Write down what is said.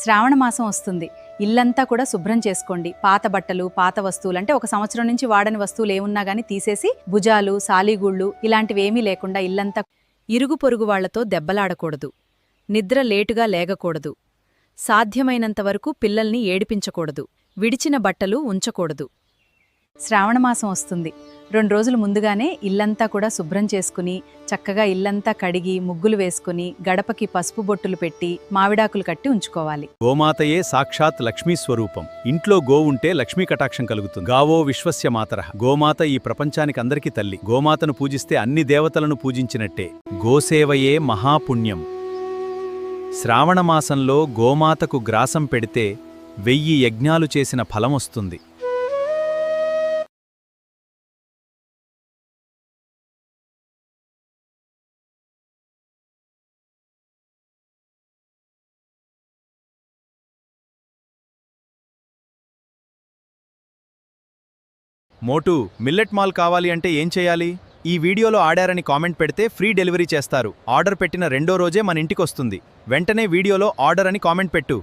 శ్రావణ మాసం వస్తుంది. ఇల్లంతా కూడా శుభ్రం చేసుకోండి. పాత బట్టలు, పాత వస్తువులు అంటే ఒక సంవత్సరం నుంచి వాడని వస్తువులు ఏమున్నా గానీ తీసేసి భుజాలు, సాలీగూళ్ళు ఇలాంటివేమీ లేకుండా ఇల్లంతా. ఇరుగు పొరుగు వాళ్లతో దెబ్బలాడకూడదు. నిద్ర లేటుగా లేగకూడదు. సాధ్యమైనంతవరకు పిల్లల్ని ఏడిపించకూడదు. విడిచిన బట్టలు ఉంచకూడదు. శ్రావణమాసం వస్తుంది. 2 రోజులు ముందుగానే ఇల్లంతా కూడా శుభ్రం చేసుకుని చక్కగా ఇల్లంతా కడిగి ముగ్గులు వేసుకుని గడపకి పసుపు బొట్టులు పెట్టి మావిడాకులు కట్టి ఉంచుకోవాలి. గోమాతయే సాక్షాత్ లక్ష్మీ స్వరూపం. ఇంట్లో గోవుంటే లక్ష్మీ కటాక్షం కలుగుతుంది. గావో విశ్వస్య మాతరః. గోమాత ఈ ప్రపంచానికి అందరికీ తల్లి. గోమాతను పూజిస్తే అన్ని దేవతలను పూజించినట్టే. గోసేవయే మహాపుణ్యం. శ్రావణమాసంలో గోమాతకు గ్రాసం పెడితే 1000 యజ్ఞాలు చేసిన ఫలమొస్తుంది. మోటు, మిల్లెట్ మాల్ కావాలి అంటే ఏం చేయాలి? ఈ వీడియోలో ఆడారని కామెంట్ పెడితే ఫ్రీ డెలివరీ చేస్తారు. ఆర్డర్ పెట్టిన 2వ రోజే మన ఇంటికొస్తుంది. వెంటనే వీడియోలో ఆర్డర్ అని కామెంట్ పెట్టు.